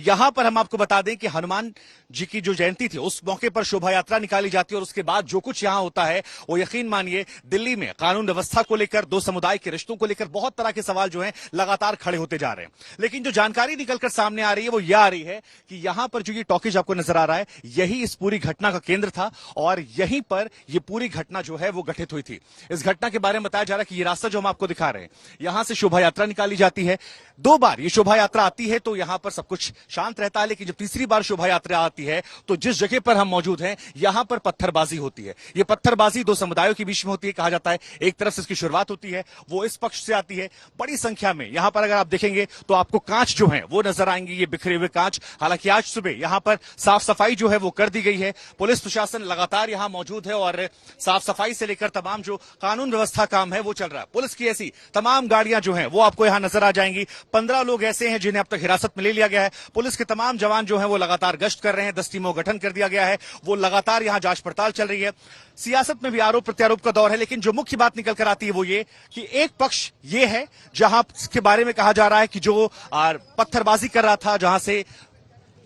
यहां पर हम आपको बता दें कि हनुमान जी की जो जयंती थी उस मौके पर शोभा यात्रा निकाली जाती है और उसके बाद जो कुछ यहां होता है वो यकीन मानिए दिल्ली में कानून व्यवस्था को लेकर, दो समुदाय के रिश्तों को लेकर बहुत तरह के सवाल जो हैं लगातार खड़े होते जा रहे हैं। लेकिन जो जानकारी निकलकर सामने आ रही है वो यह आ रही है कि यहां पर जो ये टॉकीज आपको नजर आ रहा है यही इस पूरी घटना का केंद्र था और यहीं पर यह पूरी घटना जो है वो घटित हुई थी। इस घटना के बारे में बताया जा रहा है कि ये रास्ता जो हम आपको दिखा रहे हैं यहां से शोभा यात्रा निकाली जाती है। 2 बार ये शोभा यात्रा आती है तो यहां पर सब कुछ शांत रहता है, लेकिन जब तीसरी बार शोभा यात्रा आती है तो जिस जगह पर हम मौजूद हैं यहां पर पत्थरबाजी होती है। यह पत्थरबाजी दो समुदायों के बीच में होती है। कहा जाता है एक तरफ से इसकी शुरुआत होती है, वो इस पक्ष से आती है। बड़ी संख्या में यहां पर अगर आप देखेंगे तो आपको कांच जो है वो नजर आएंगे, ये बिखरे हुए कांच। हालांकि आज सुबह यहां पर साफ सफाई जो है वो कर दी गई है। पुलिस प्रशासन लगातार यहां मौजूद है और साफ सफाई से लेकर तमाम जो कानून व्यवस्था काम है वो चल रहा है। पुलिस की ऐसी तमाम गाड़ियां जो हैं वो आपको यहां नजर आ जाएंगी। 15 लोग ऐसे हैं जिन्हें अब तक हिरासत में ले लिया गया है। पुलिस के तमाम जवान जो हैं वो लगातार गश्त कर रहे हैं। 10 टीमों का गठन कर दिया गया है, वो लगातार यहां जांच पड़ताल चल रही है। सियासत में भी आरोप प्रत्यारोप का दौर है, लेकिन जो मुख्य बात निकल कर आती है वो ये कि एक पक्ष ये है जहां के बारे में कहा जा रहा है कि जो पत्थरबाजी कर रहा था, जहां से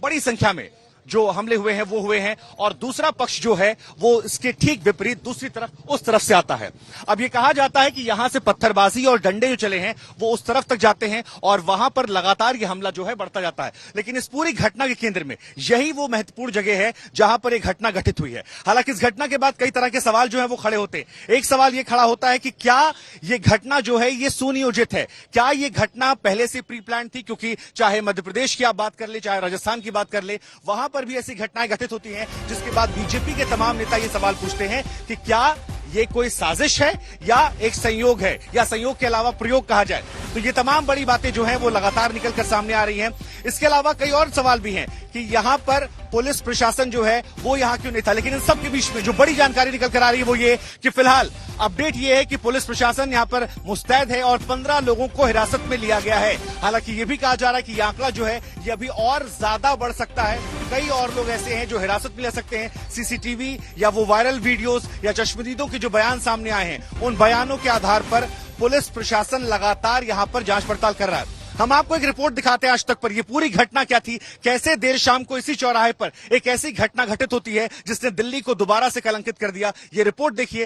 बड़ी संख्या में जो हमले हुए हैं वो हुए हैं, और दूसरा पक्ष जो है वो इसके ठीक विपरीत दूसरी तरफ उस तरफ से आता है। अब ये कहा जाता है कि यहां से पत्थरबाजी और डंडे जो चले हैं वो उस तरफ तक जाते हैं और वहां पर लगातार ये हमला जो है बढ़ता जाता है। लेकिन इस पूरी घटना के केंद्र में यही वो महत्वपूर्ण जगह है जहां पर एक घटना घटित हुई है। हालांकि इस घटना के बाद कई तरह के सवाल जो है वो खड़े होते हैं। एक सवाल ये खड़ा होता है कि क्या ये घटना जो है ये सुनियोजित है, क्या ये घटना पहले से प्री प्लान थी? क्योंकि चाहे मध्य प्रदेश की आप बात कर ले, चाहे राजस्थान की बात कर ले, वहां पर भी ऐसी घटनाएं घटित होती हैं, जिसके बाद बीजेपी के तमाम नेता ये सवाल पूछते हैं कि क्या ये कोई साजिश है या एक संयोग है, या संयोग के अलावा प्रयोग कहा जाए। तो ये तमाम बड़ी बातें जो हैं वो लगातार निकलकर सामने आ रही हैं। इसके अलावा कई और सवाल भी हैं कि यहां पर पुलिस प्रशासन जो है वो यहां क्यों नहीं था। लेकिन इन सब के बीच में जो बड़ी जानकारी निकल कर आ रही है वो ये कि फिलहाल अपडेट ये है कि पुलिस प्रशासन यहां पर मुस्तैद है और 15 लोगों को हिरासत में लिया गया है। हालांकि ये भी कहा जा रहा है कि ये आंकड़ा जो है ये अभी और ज्यादा बढ़ सकता है। कई और लोग ऐसे हैं जो हिरासत में ले सकते हैं। सीसीटीवी या वो वायरल वीडियोस या चश्मदीदों के जो बयान सामने आए हैं उन बयानों के आधार पर पुलिस प्रशासन लगातार यहां पर जांच पड़ताल कर रहा है। हम आपको एक रिपोर्ट दिखाते हैं आज तक पर। ये पूरी घटना क्या थी, कैसे देर शाम को इसी चौराहे पर एक ऐसी घटना घटित होती है जिसने दिल्ली को दोबारा से कलंकित कर दिया। ये रिपोर्ट देखिए।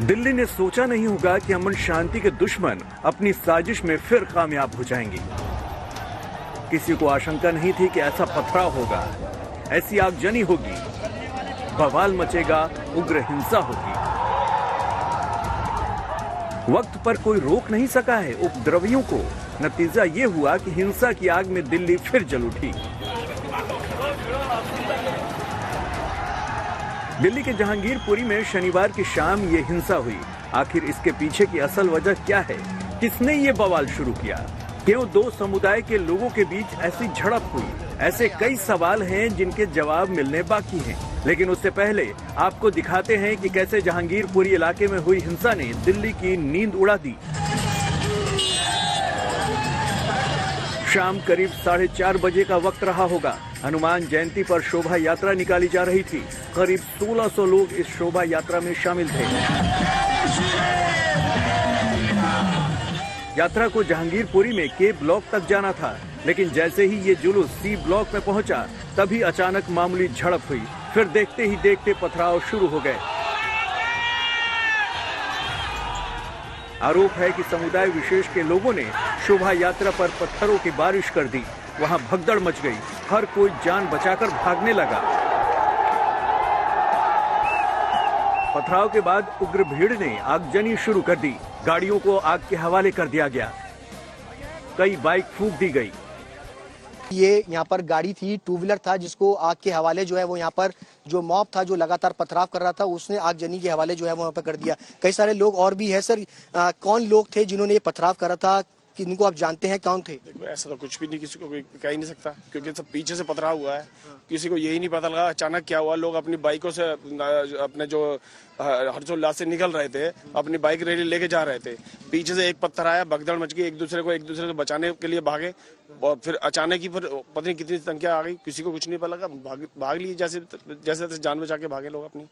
दिल्ली ने सोचा नहीं होगा कि अमन शांति के दुश्मन अपनी साजिश में फिर कामयाब हो जाएंगे। किसी को आशंका नहीं थी कि ऐसा पथराव होगा, ऐसी आगजनी होगी, बवाल मचेगा, उग्र हिंसा होगी। वक्त पर कोई रोक नहीं सका है उपद्रवियों को। नतीजा ये हुआ कि हिंसा की आग में दिल्ली फिर जल उठी। दिल्ली के जहांगीरपुरी में शनिवार की शाम ये हिंसा हुई। आखिर इसके पीछे की असल वजह क्या है? किसने ये बवाल शुरू किया? क्यों दो समुदाय के लोगों के बीच ऐसी झड़प हुई? ऐसे कई सवाल हैं जिनके जवाब मिलने बाकी हैं। लेकिन उससे पहले आपको दिखाते हैं कि कैसे जहांगीरपुरी इलाके में हुई हिंसा ने दिल्ली की नींद उड़ा दी। शाम करीब 4:30 बजे का वक्त रहा होगा। हनुमान जयंती पर शोभा यात्रा निकाली जा रही थी। करीब 1600 लोग इस शोभा यात्रा में शामिल थे। यात्रा को जहांगीरपुरी में के ब्लॉक तक जाना था, लेकिन जैसे ही ये जुलूस सी ब्लॉक में पहुंचा तभी अचानक मामूली झड़प हुई। फिर देखते ही देखते पथराव शुरू हो गए। आरोप है कि समुदाय विशेष के लोगों ने शोभा यात्रा पर पत्थरों की बारिश कर दी। वहां भगदड़ मच गई। हर कोई जान बचाकर भागने लगा। पथराव के बाद उग्र भीड़ ने आगजनी शुरू कर दी। गाड़ियों को आग के हवाले कर दिया गया। कई बाइक फूंक दी गई। ये यहाँ पर गाड़ी थी, 2 व्हीलर था, जिसको आग के हवाले जो है वो यहाँ पर जो मॉब था जो लगातार पथराव कर रहा था उसने आगजनी के हवाले जो है वो यहाँ पर कर दिया। कई सारे लोग और भी है। सर, कौन लोग थे जिन्होंने ये पथराव करा था? कि इनको आप जानते हैं कौन थे? देखो, ऐसा तो कुछ भी नहीं, किसी को कह ही नहीं सकता, क्योंकि सब पीछे से पथराव हुआ है। किसी को यही नहीं पता लगा अचानक क्या हुआ। लोग अपनी बाइकों से अपने जो हर्षोल्लास से निकल रहे थे, अपनी बाइक रैली लेके जा रहे थे। पीछे से एक पत्थर आया, भगदड़ मच गई। एक दूसरे से बचाने के लिए भागे, और फिर अचानक ही फिर पता नहीं कितनी संख्या आ गई, किसी को कुछ नहीं पता लगा, भाग लिए जैसे जैसे जान बचा के भागे लोग अपनी।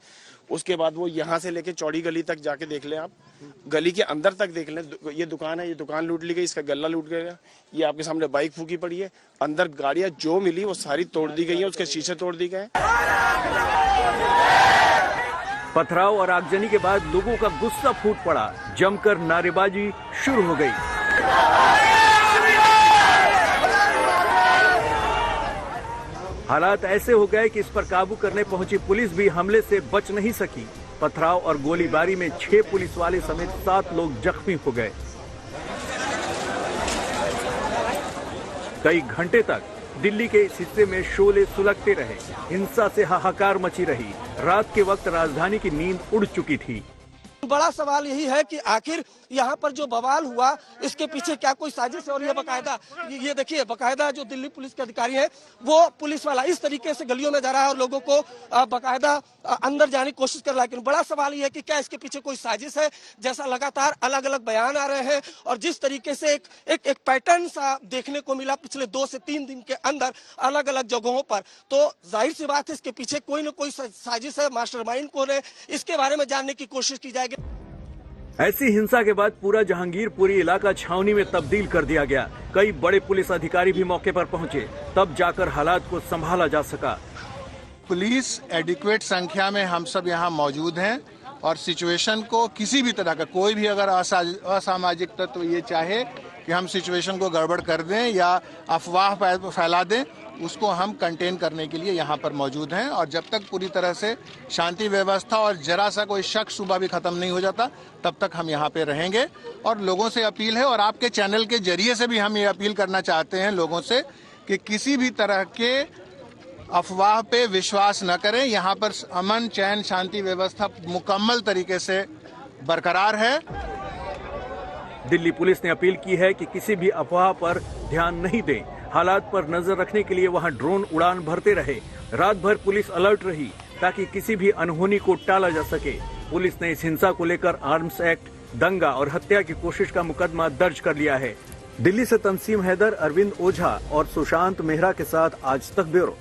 उसके बाद वो यहाँ से लेके चौड़ी गली तक जाके देख लें आप, गली के अंदर तक देख लें, ये दुकान है, ये दुकान लूट ली गई, इसका गल्ला लूट गया, ये आपके सामने बाइक फूकी पड़ी है, अंदर गाड़ियां जो मिली वो सारी तोड़ दी गई है, उसके शीशे तोड़ दिए गए। पथराव और आगजनी के बाद लोगों का गुस्सा फूट पड़ा, जमकर नारेबाजी शुरू हो गई। हालात ऐसे हो गए कि इस पर काबू करने पहुंची पुलिस भी हमले से बच नहीं सकी। पथराव और गोलीबारी में 6 पुलिस वाले समेत 7 लोग जख्मी हो गए। कई घंटे तक दिल्ली के इस हिस्से में शोले सुलगते रहे, हिंसा से हाहाकार मची रही। रात के वक्त राजधानी की नींद उड़ चुकी थी। बड़ा सवाल यही है कि आखिर यहाँ पर जो बवाल हुआ इसके पीछे क्या कोई साजिश है। और ये बकायदा, ये देखिए बकायदा जो दिल्ली पुलिस के अधिकारी हैं वो पुलिस वाला इस तरीके से गलियों में जा रहा है और लोगों को बकायदा अंदर जाने की कोशिश कर रहा है। लेकिन बड़ा सवाल ये है कि क्या इसके पीछे कोई साजिश है। जैसा लगातार अलग अलग बयान आ रहे हैं और जिस तरीके से एक पैटर्न सा देखने को मिला पिछले 2 से 3 दिन के अंदर अलग अलग जगहों पर, तो जाहिर सी बात है इसके पीछे कोई न कोई साजिश है। मास्टरमाइंड कौन है इसके बारे में जानने की कोशिश की जाएगी। ऐसी हिंसा के बाद पूरा जहांगीरपुरी इलाका छावनी में तब्दील कर दिया गया। कई बड़े पुलिस अधिकारी भी मौके पर पहुंचे, तब जाकर हालात को संभाला जा सका। पुलिस एडिक्वेट संख्या में हम सब यहाँ मौजूद हैं और सिचुएशन को किसी भी तरह का कोई भी अगर असामाजिक तत्व ये चाहे कि हम सिचुएशन को गड़बड़ कर दें या अफवाह फैला दें, उसको हम कंटेन करने के लिए यहाँ पर मौजूद हैं। और जब तक पूरी तरह से शांति व्यवस्था और जरा सा कोई शक शुबा भी खत्म नहीं हो जाता तब तक हम यहाँ पे रहेंगे। और लोगों से अपील है और आपके चैनल के जरिए से भी हम ये अपील करना चाहते हैं लोगों से कि किसी भी तरह के अफवाह पे विश्वास न करें। यहाँ पर अमन चैन शांति व्यवस्था मुकम्मल तरीके से बरकरार है। दिल्ली पुलिस ने अपील की है कि किसी भी अफवाह पर ध्यान नहीं दें। हालात पर नजर रखने के लिए वहां ड्रोन उड़ान भरते रहे। रात भर पुलिस अलर्ट रही ताकि किसी भी अनहोनी को टाला जा सके। पुलिस ने इस हिंसा को लेकर आर्म्स एक्ट, दंगा और हत्या की कोशिश का मुकदमा दर्ज कर लिया है। दिल्ली से तंसीम हैदर, अरविंद ओझा और सुशांत मेहरा के साथ आज तक ब्यूरो।